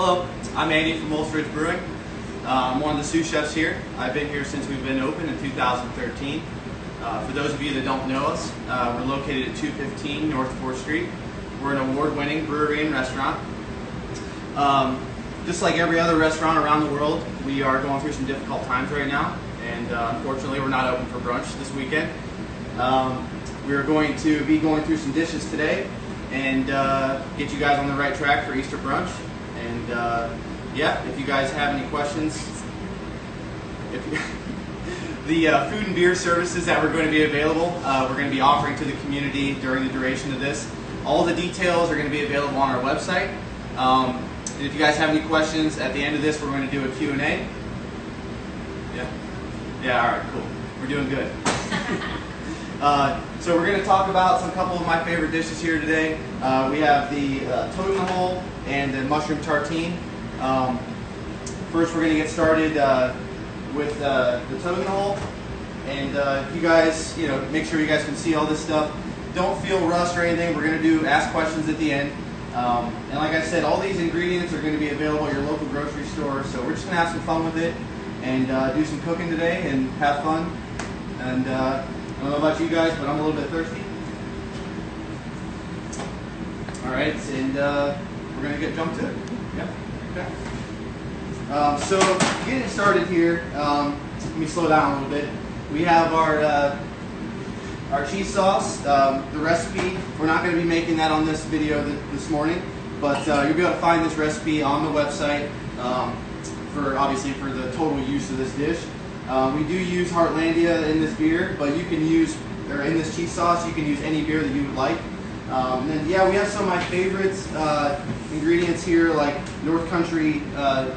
Hello, I'm Andy from Ridge Brewing. I'm one of the sous chefs here. I've been here since we've been open in 2013. For those of you that don't know us, we're located at 215 North 4th Street. We're an award-winning brewery and restaurant. Just like every other restaurant around the world, we are going through some difficult times right now, and unfortunately we're not open for brunch this weekend. We're going to be going through some dishes today and get you guys on the right track for Easter brunch. And yeah, if you guys have any questions, the food and beer services that we're going to be available, we're going to be offering to the community during the duration of this. All the details are going to be available on our website. And if you guys have any questions, at the end of this, we're going to do a Q&A. Yeah, all right, cool. We're doing good. So we're going to talk about a couple of my favorite dishes here today. We have the toad in the hole and the mushroom tartine. First, we're going to get started with the toad in the hole. And if you guys, make sure you guys can see all this stuff. Don't feel rushed or anything. We're going to ask questions at the end. And like I said, all these ingredients are going to be available at your local grocery store. So we're just going to have some fun with it and do some cooking today and have fun. And I don't know about you guys, but I'm a little bit thirsty. All right, and we're going to get jump to it. Yeah. Okay. So getting started here, let me slow down a little bit. We have our cheese sauce. The recipe, we're not going to be making that on this video this morning, but you'll be able to find this recipe on the website obviously for the total use of this dish. We do use Heartlandia in this beer, but you can use, or in this cheese sauce, you can use any beer that you would like. And then, yeah, we have some of my favorites ingredients here, like North Country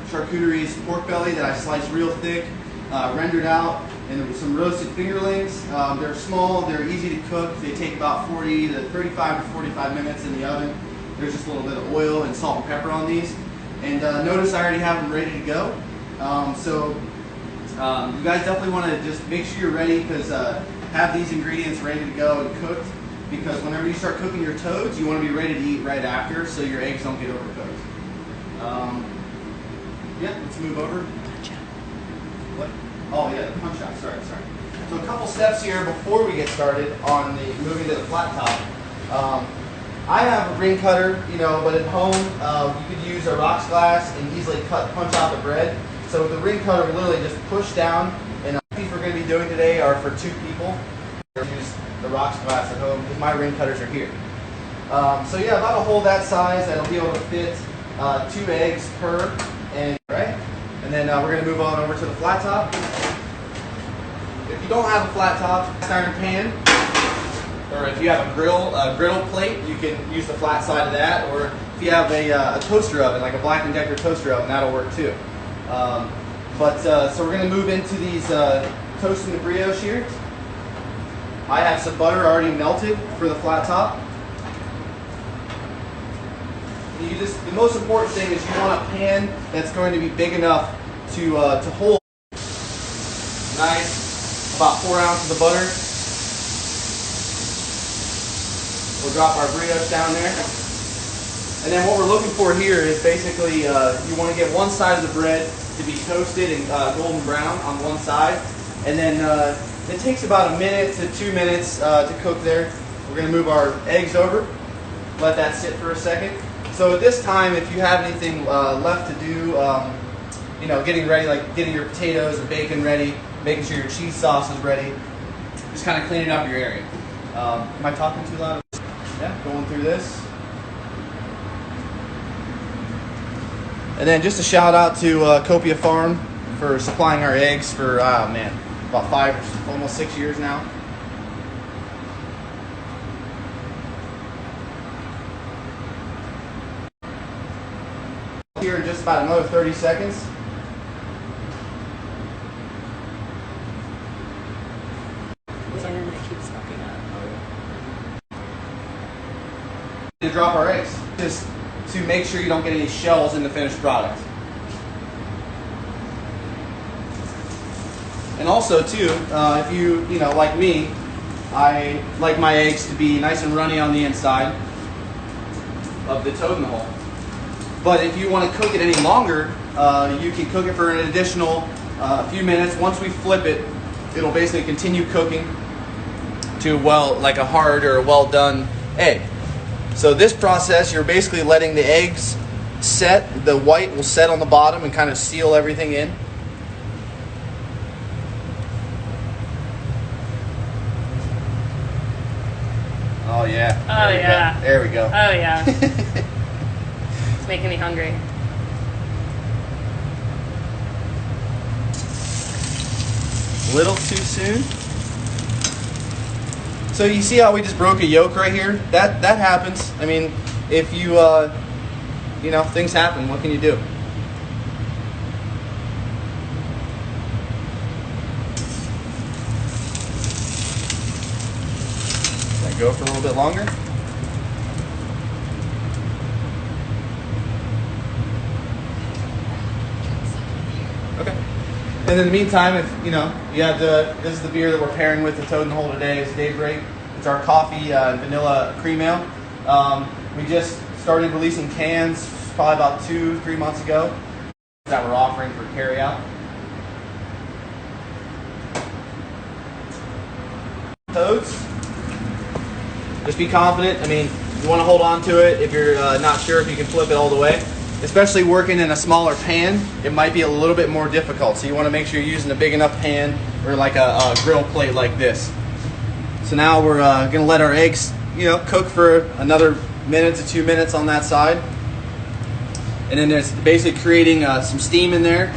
Charcuterie's pork belly that I sliced real thick, rendered out, and some roasted fingerlings. They're small, they're easy to cook. They take about 40 to 35 to 45 minutes in the oven. There's just a little bit of oil and salt and pepper on these. And notice I already have them ready to go. You guys definitely want to just make sure you're ready, because have these ingredients ready to go and cooked, because whenever you start cooking your toads, you want to be ready to eat right after so your eggs don't get overcooked. Yeah, let's move over. What? Oh yeah, the punch out, sorry. So a couple steps here before we get started on the moving to the flat top. I have a ring cutter, but at home you could use a rocks glass and easily punch out the bread. So with the ring cutter, we literally just push down, and the piece we're going to be doing today are for 2 people. Use the rocks glass at home because my ring cutters are here. So yeah, about a hole that size that'll be able to fit 2 eggs per, and then we're going to move on over to the flat top. If you don't have a flat top, cast iron pan, or if you have a griddle plate, you can use the flat side of that. Or if you have a toaster oven, like a Black & Decker toaster oven, that'll work too. So we're going to move into these toasting the brioche here. I have some butter already melted for the flat top. The most important thing is you want a pan that's going to be big enough to hold. Nice, about 4 ounces of butter. We'll drop our brioche down there. And then what we're looking for here is basically you want to get one side of the bread to be toasted and golden brown on one side. And then it takes about 1 minute to 2 minutes to cook there. We're going to move our eggs over, let that sit for a second. So at this time, if you have anything left to do, getting ready, like getting your potatoes and bacon ready, making sure your cheese sauce is ready, just kind of cleaning up your area. Am I talking too loud? Yeah, going through this. And then just a shout out to Copia Farm for supplying our eggs for, about 5 or almost 6 years now. Here in just about another 30 seconds. The internet keeps fucking up. To drop our eggs, just to make sure you don't get any shells in the finished product. And also too, if you like me, I like my eggs to be nice and runny on the inside of the toad in the hole. But if you want to cook it any longer, you can cook it for an additional few minutes. Once we flip it, it'll basically continue cooking to like a hard or a well done egg. So this process, you're basically letting the eggs set. The white will set on the bottom and kind of seal everything in. Oh yeah. Oh yeah. There we go. Oh yeah. It's making me hungry. Little too soon. So you see how we just broke a yolk right here? That happens. I mean, if you you know, things happen. What can you do? Let it go for a little bit longer. Okay. And in the meantime, if you know, you have this is the beer that we're pairing with the Toad and Hole today. It's Daybreak. It's our coffee and vanilla cream ale. We just started releasing cans probably about 2-3 months ago that we're offering for carry out. Toads, just be confident. I mean, you want to hold on to it if you're not sure if you can flip it all the way. Especially working in a smaller pan, it might be a little bit more difficult. So you want to make sure you're using a big enough pan or like a grill plate like this. So now we're going to let our eggs, you know, cook for another minute to 2 minutes on that side. And then there's basically creating some steam in there.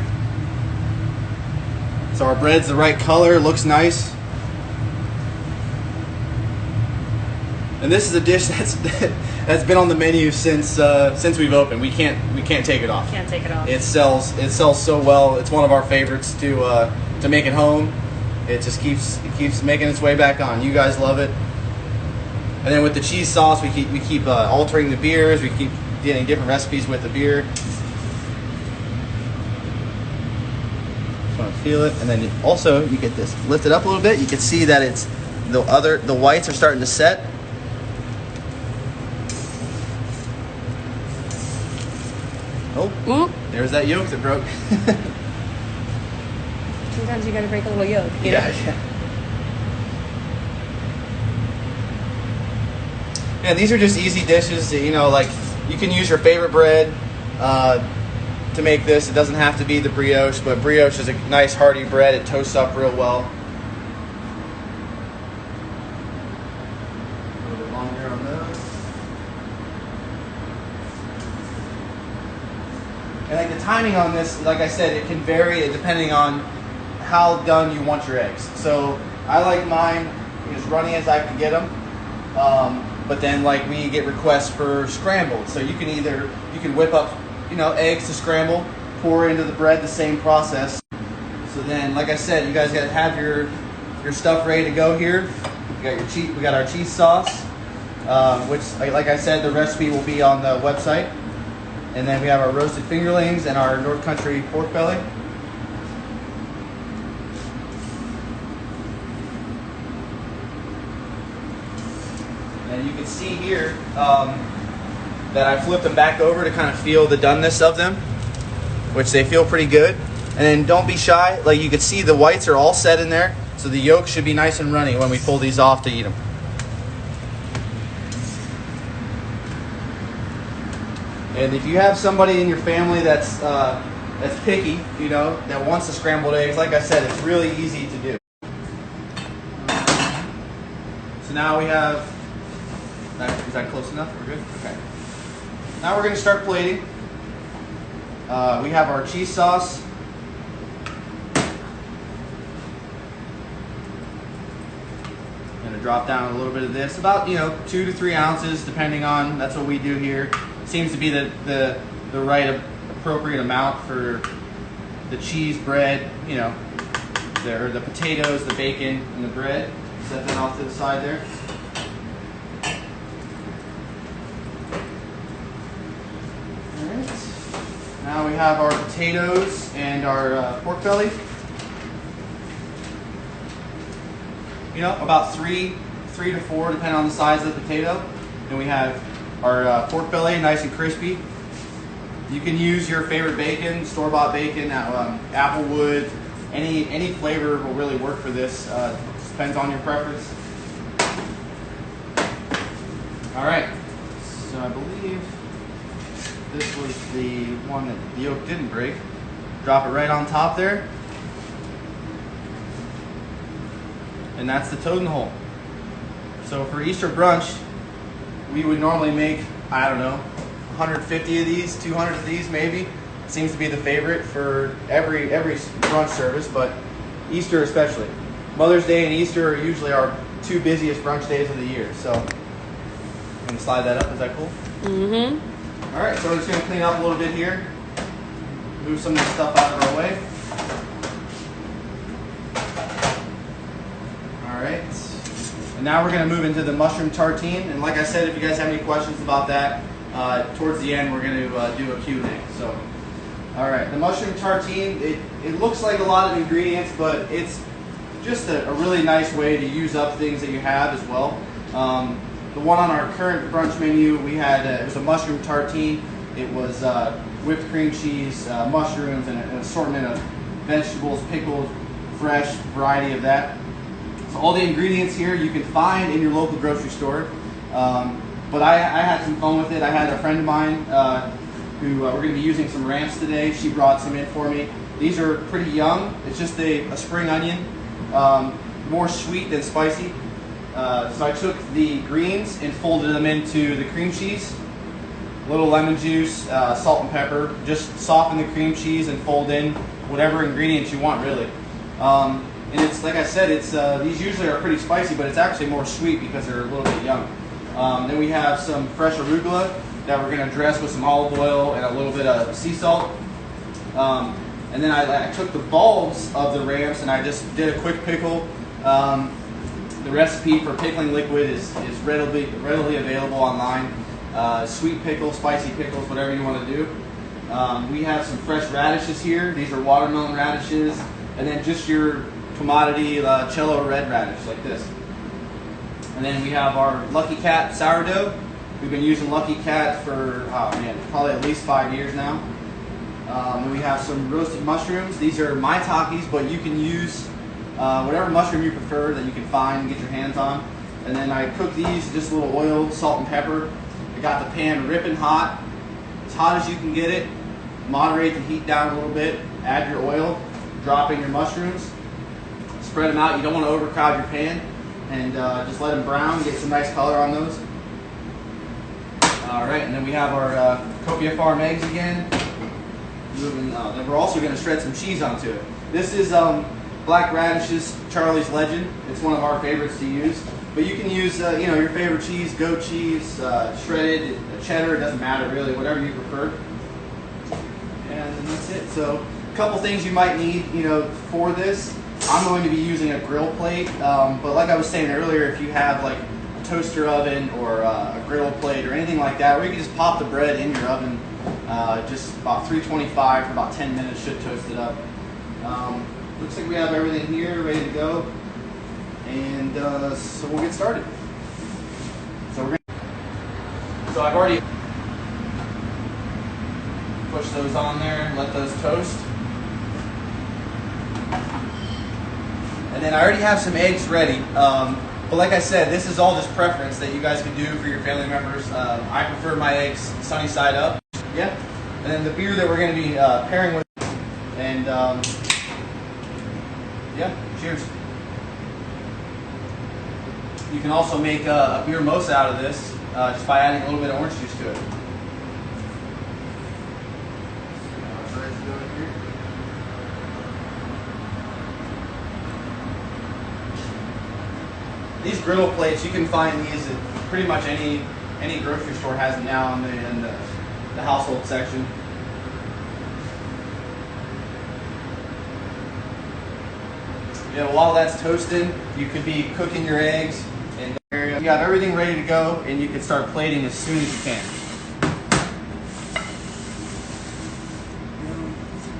So our bread's the right color, looks nice. And this is a dish that's been on the menu since we've opened. We can't take it off. Can't take it off. It sells so well. It's one of our favorites to make at home. It just keeps making its way back on. You guys love it. And then with the cheese sauce, we keep altering the beers. We keep getting different recipes with the beer. Just want to feel it, and then also you get this. Lift it up a little bit. You can see that it's the whites are starting to set. Oh, there's that yolk that broke. Sometimes you gotta break a little yolk. You know? Yeah, these are just easy dishes that, you know, like you can use your favorite bread to make this. It doesn't have to be the brioche, but brioche is a nice hearty bread. It toasts up real well. A little bit longer on those. And like the timing on this, like I said, it can vary depending on how done you want your eggs. So I like mine as runny as I can get them. But then like we get requests for scrambled. So you can whip up, you know, eggs to scramble, pour into the bread, the same process. So then, like I said, you guys got to have your stuff ready to go here. We got our cheese sauce, which like I said, the recipe will be on the website. And then we have our roasted fingerlings and our North Country pork belly. And you can see here that I flipped them back over to kind of feel the doneness of them, which they feel pretty good. And then don't be shy. Like you can see the whites are all set in there, so the yolk should be nice and runny when we pull these off to eat them. And if you have somebody in your family that's picky, you know, that wants the scrambled eggs, like I said, it's really easy to do. So now we have. Is that close enough? We're good? Okay. Now we're going to start plating. We have our cheese sauce. I'm going to drop down a little bit of this, about 2 to 3 ounces, depending on. That's what we do here. Seems to be the right appropriate amount for the cheese, bread, the potatoes, the bacon, and the bread. Set that off to the side there. Now we have our potatoes and our pork belly. About three to four, depending on the size of the potato. Then we have our pork belly, nice and crispy. You can use your favorite bacon, store-bought bacon, Applewood, any flavor will really work for this. Depends on your preference. All right, so I believe this was the one that the yolk didn't break. Drop it right on top there. And that's the toad in the hole. So for Easter brunch, we would normally make, I don't know, 150 of these, 200 of these maybe. Seems to be the favorite for every brunch service, but Easter especially. Mother's Day and Easter are usually our two busiest brunch days of the year. So I'm gonna slide that up. Is that cool? Mm-hmm. All right, so we're just gonna clean up a little bit here. Move some of this stuff out of our way. All right, and now we're gonna move into the mushroom tartine. And like I said, if you guys have any questions about that, towards the end we're gonna do a Q&A. So, all right, the mushroom tartine, it looks like a lot of ingredients, but it's just a really nice way to use up things that you have as well. The one on our current brunch menu, we had it was a mushroom tartine. It was whipped cream cheese, mushrooms, and an assortment of vegetables, pickled, fresh, variety of that. So all the ingredients here you can find in your local grocery store. But I had some fun with it. I had a friend of mine who we're going to be using some ramps today. She brought some in for me. These are pretty young. It's just a spring onion, more sweet than spicy. So I took the greens and folded them into the cream cheese, a little lemon juice, salt and pepper. Just soften the cream cheese and fold in whatever ingredients you want, really. And it's like I said, it's these usually are pretty spicy, but it's actually more sweet because they're a little bit young. Then we have some fresh arugula that we're going to dress with some olive oil and a little bit of sea salt. And then I took the bulbs of the ramps and I just did a quick pickle. The recipe for pickling liquid is readily available online. Sweet pickles, spicy pickles, whatever you want to do. We have some fresh radishes here. These are watermelon radishes. And then just your commodity cello red radish like this. And then we have our Lucky Cat sourdough. We've been using Lucky Cat for, oh man, probably at least 5 years now. And we have some roasted mushrooms. These are maitakes, but you can use whatever mushroom you prefer that you can find and get your hands on. And then I cook these just a little oil, salt and pepper. I got the pan ripping hot, as hot as you can get it. Moderate the heat down a little bit. Add your oil, drop in your mushrooms, spread them out. You don't want to overcrowd your pan, and just let them brown, get some nice color on those. All right, and then we have our Copia Farm eggs again. Then we're also going to shred some cheese onto it. This is black radishes, Charlie's Legend. It's one of our favorites to use. But you can use your favorite cheese, goat cheese, shredded, cheddar. It doesn't matter really, whatever you prefer. And then that's it. So a couple things you might need, for this. I'm going to be using a grill plate, but like I was saying earlier, if you have like a toaster oven or a griddle plate or anything like that, where you can just pop the bread in your oven, just about 325 for about 10 minutes, should toast it up. Looks like we have everything here ready to go, and so we'll get started. So I've already pushed those on there and let those toast. And then I already have some eggs ready. But like I said, this is all just preference that you guys can do for your family members. I prefer my eggs sunny side up. Yeah. And then the beer that we're going to be pairing with. And yeah, cheers. You can also make a beer mimosa out of this just by adding a little bit of orange juice to it. These griddle plates, you can find these at pretty much any grocery store has them now in the household section. While that's toasting, you could be cooking your eggs, and you got everything ready to go, and you can start plating as soon as you can.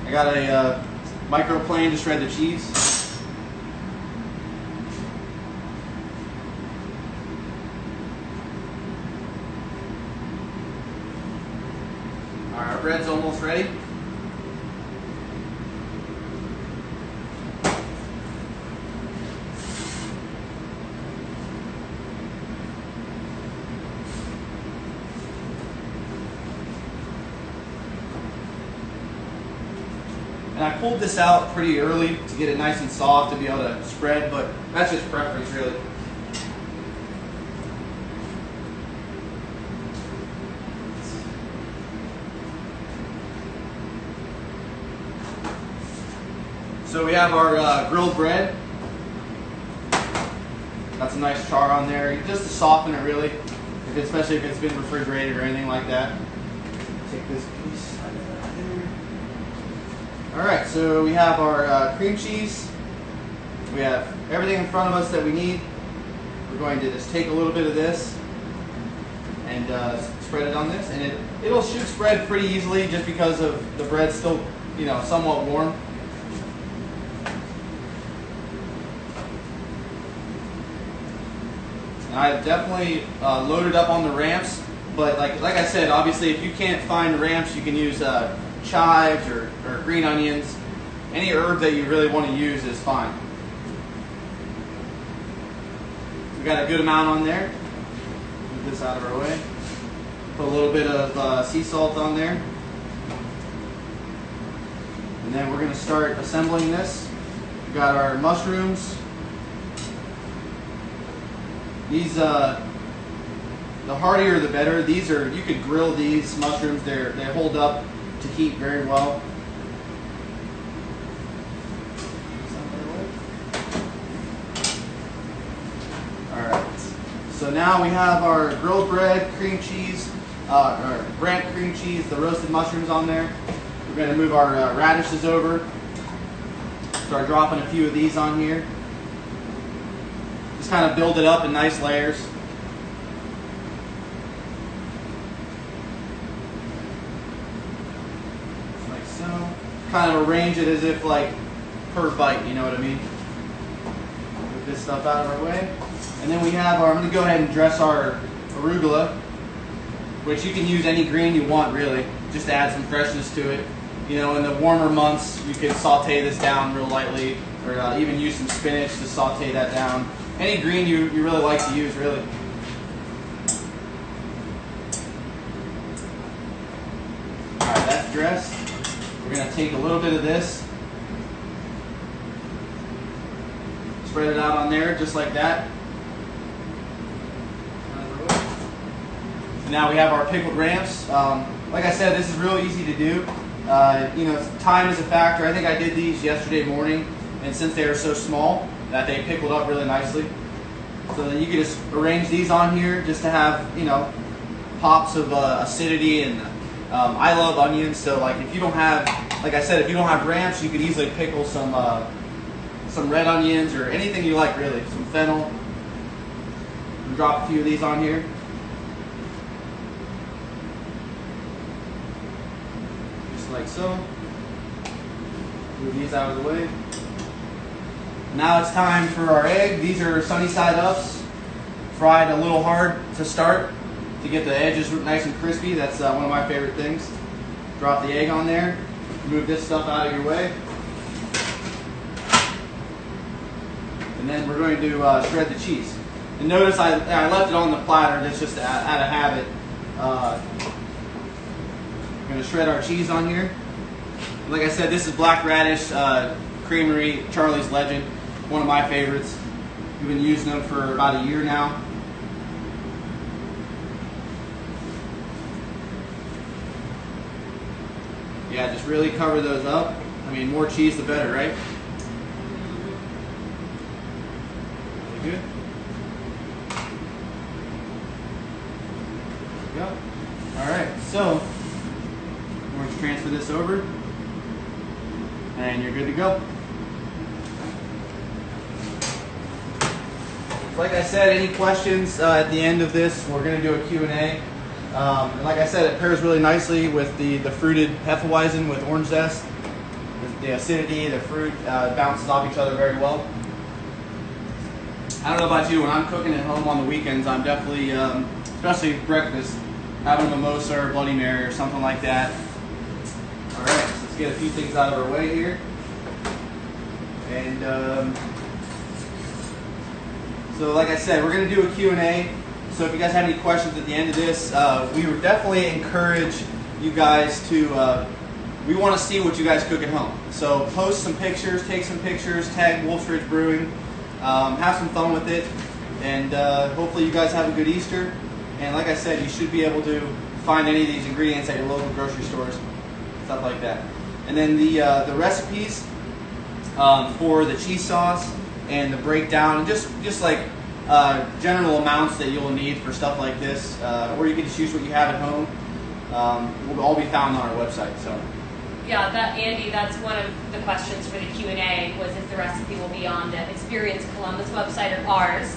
I got a microplane to shred the cheese. bread's almost ready. And I pulled this out pretty early to get it nice and soft to be able to spread, but that's just preference really. So we have our grilled bread. Got some nice char on there, just to soften it really, especially if it's been refrigerated or anything like that. Take this piece out of there. All right, so we have our cream cheese. We have everything in front of us that we need. We're going to just take a little bit of this and spread it on this, and it'll should spread pretty easily just because of the bread's still, you know, somewhat warm. I've definitely loaded up on the ramps, but like I said, obviously if you can't find ramps, you can use chives or green onions. Any herb that you really want to use is fine. We got a good amount on there. Move this out of our way. Put a little bit of sea salt on there. And then we're going to start assembling this. We've got our mushrooms. These, the heartier the better. These are, you could grill these mushrooms. They hold up to heat very well. Alright, so now we have our grilled bread, cream cheese, or Brant cream cheese, the roasted mushrooms on there. We're going to move our radishes over. Start dropping a few of these on here. Just kind of build it up in nice layers. Just like so. Kind of arrange it as if like per bite, you know what I mean? Move this stuff out of our way. And then we have our, I'm going to go ahead and dress our arugula, which you can use any green you want really, just to add some freshness to it. You know, in the warmer months, you could saute this down real lightly, or even use some spinach to saute that down. Any green you really like to use, really. Alright, that's dressed. We're going to take a little bit of this, spread it out on there just like that. And now we have our pickled ramps. Like I said, this is real easy to do. You know, time is a factor. I think I did these yesterday morning, and since they are so small, that they pickled up really nicely. So then you can just arrange these on here just to have, you know, pops of acidity. And I love onions, so like if you don't have, like I said, if you don't have ramps, you could easily pickle some red onions or anything you like really, some fennel. Drop a few of these on here. Just like so. Move these out of the way. Now it's time for our egg. These are sunny side ups, fried a little hard to start to get the edges nice and crispy. That's one of my favorite things. Drop the egg on there. Move this stuff out of your way. And then we're going to shred the cheese. And notice I left it on the platter. That's just out of habit. We're going to shred our cheese on here. Like I said, this is Black Radish Creamery Charlie's Legend. One of my favorites. We've been using them for about a year now. Yeah, just really cover those up. I mean, more cheese the better, right? Really good. There we go. Alright, so we're going to transfer this over and you're good to go. Like I said, any questions at the end of this, we're going to do a Q&A. And like I said, it pairs really nicely with the fruited Hefeweizen with orange zest. The acidity, the fruit bounces off each other very well. I don't know about you, when I'm cooking at home on the weekends, I'm definitely, especially breakfast, having a mimosa or Bloody Mary or something like that. All right, so let's get a few things out of our way here. And so like I said, we're going to do a Q&A. So if you guys have any questions at the end of this, we would definitely encourage you guys to, we want to see what you guys cook at home. So post some pictures, take some pictures, tag Wolf's Ridge Brewing, have some fun with it, and hopefully you guys have a good Easter. And like I said, you should be able to find any of these ingredients at your local grocery stores, stuff like that. And then the recipes for the cheese sauce and the breakdown, and just like general amounts that you'll need for stuff like this, or you can just use what you have at home, will all be found on our website. So. Yeah, Andy, that's one of the questions for the Q&A, was if the recipe will be on the Experience Columbus website or ours.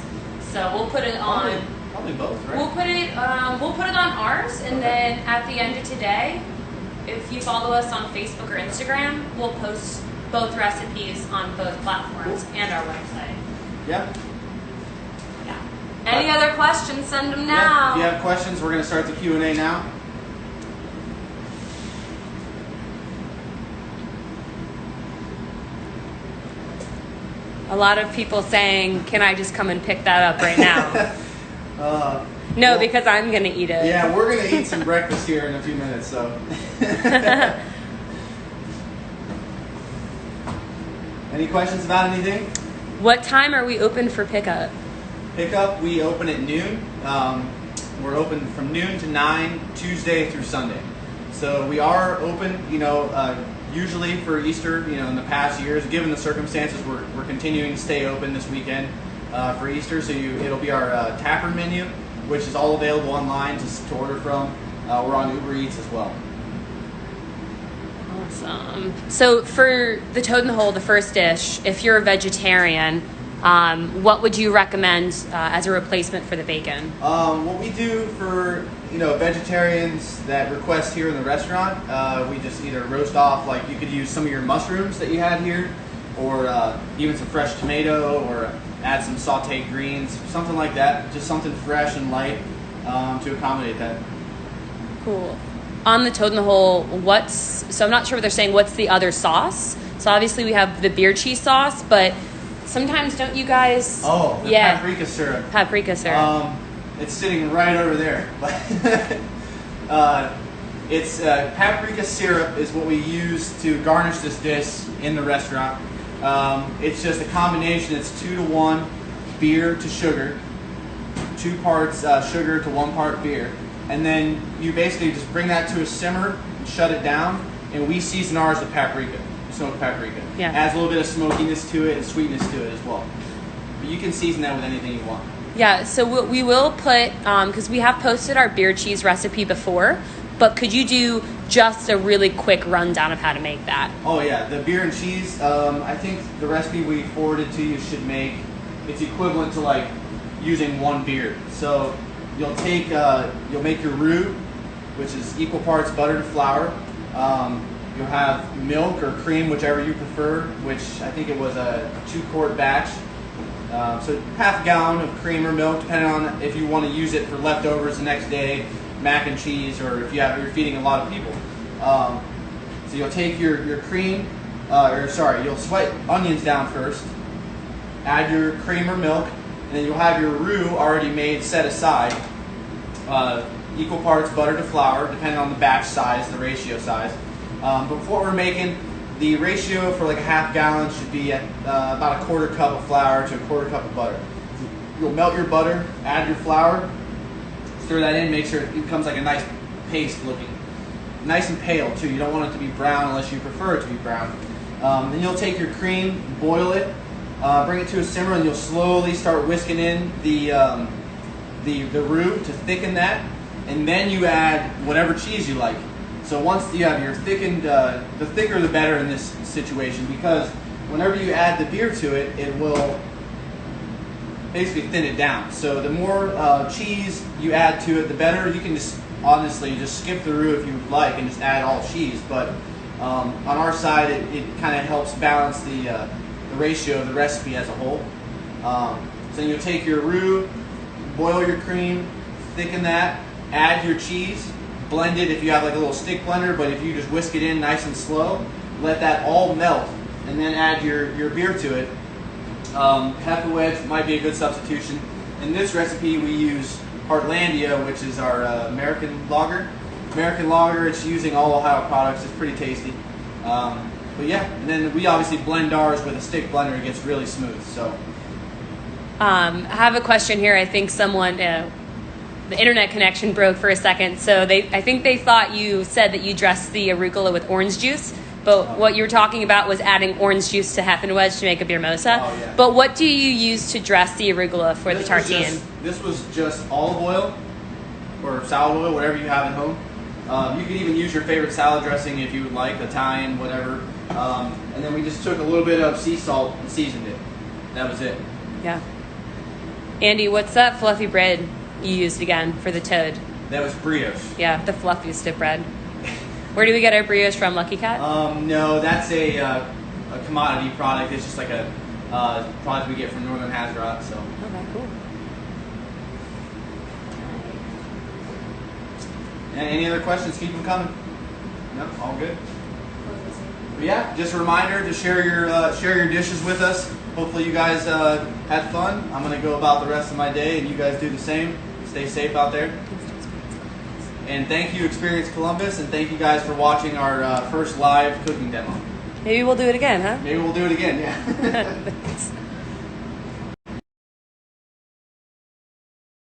So we'll put it on. Probably both, right? We'll put it on ours, and then at the end of today, if you follow us on Facebook or Instagram, we'll post both recipes on both platforms and our website. Yeah. Yeah. Any other questions? Send them now. Yeah. If you have questions, we're going to start the Q&A now. A lot of people saying, "Can I just come and pick that up right now?" No, because I'm going to eat it. Yeah, we're going to eat some breakfast here in a few minutes, so. Any questions about anything? What time are we open for pickup? Pickup, we open at noon. We're open from noon to 9, Tuesday through Sunday. So we are open, usually for Easter, in the past years. Given the circumstances, we're continuing to stay open this weekend for Easter. So it'll be our taproom menu, which is all available online to order from. We're on Uber Eats as well. Awesome. So for the Toad in the Hole, the first dish, if you're a vegetarian, what would you recommend as a replacement for the bacon? What we do for vegetarians that request here in the restaurant, we just either roast off, like you could use some of your mushrooms that you had here, or even some fresh tomato, or add some sauteed greens, something like that. Just something fresh and light to accommodate that. Cool. On the Toad in the Hole, so I'm not sure what they're saying, what's the other sauce? So obviously we have the beer cheese sauce, but sometimes don't you guys... Oh, the paprika syrup. Paprika syrup. It's sitting right over there. It's paprika syrup is what we use to garnish this dish in the restaurant. It's just a combination. It's 2-to-1 beer to sugar, 2 parts sugar to 1 part beer. And then you basically just bring that to a simmer and shut it down. And we season ours with paprika, smoked paprika. Yeah. Adds a little bit of smokiness to it and sweetness to it as well. But you can season that with anything you want. Yeah, so we will put, because we have posted our beer cheese recipe before, but could you do just a really quick rundown of how to make that? Oh yeah, the beer and cheese, I think the recipe we forwarded to you should make, it's equivalent to like using 1 beer. So you'll make your roux, which is equal parts butter to flour. You'll have milk or cream, whichever you prefer, which I think it was a 2-quart batch. So half a gallon of cream or milk, depending on if you want to use it for leftovers the next day, mac and cheese, or if you're feeding a lot of people. So you'll take your cream, you'll sweat onions down first, add your cream or milk, and then you'll have your roux already made, set aside. Equal parts butter to flour, depending on the batch size, the ratio size. But for what we're making, the ratio for like a half gallon should be at about a 1/4 cup of flour to a 1/4 cup of butter. You'll melt your butter, add your flour, stir that in, make sure it becomes like a nice paste looking. Nice and pale too, you don't want it to be brown unless you prefer it to be brown. Then you'll take your cream, boil it, bring it to a simmer, and you'll slowly start whisking in the roux to thicken that, and then you add whatever cheese you like. So once you have your thickened, the thicker the better in this situation, because whenever you add the beer to it, it will basically thin it down. So the more cheese you add to it, the better. You can just honestly just skip the roux if you like and just add all cheese. But on our side, it kind of helps balance the ratio of the recipe as a whole. So you'll take your roux, boil your cream, thicken that, add your cheese, blend it if you have like a little stick blender, but if you just whisk it in nice and slow, let that all melt, and then add your beer to it. Heffa Wedge might be a good substitution. In this recipe, we use Heartlandia, which is our American lager. American lager, it's using all Ohio products. It's pretty tasty. But yeah, and then we obviously blend ours with a stick blender. It gets really smooth. So, I have a question here. I think someone, the internet connection broke for a second. So I think they thought you said that you dressed the arugula with orange juice. But what you were talking about was adding orange juice to Heffa Wedge to make a beer mosa. Oh, yeah. But what do you use to dress the arugula for the tartine? This was just olive oil or salad oil, whatever you have at home. You could even use your favorite salad dressing if you would like, Italian, whatever. And then we just took a little bit of sea salt and seasoned it. That was it. Yeah. Andy, what's that fluffy bread you used again for the toad? That was brioche. Yeah, the fluffiest of bread. Where do we get our brioche from, Lucky Cat? No, that's a commodity product. It's just like a product we get from Northern Hazrat. So. Okay, cool. And any other questions, keep them coming. No, all good. But yeah, just a reminder to share your dishes with us. Hopefully you guys had fun. I'm gonna go about the rest of my day, and you guys do the same. Stay safe out there. And thank you, Experience Columbus, and thank you guys for watching our first live cooking demo. Maybe we'll do it again, huh? Maybe we'll do it again. Yeah. Thanks.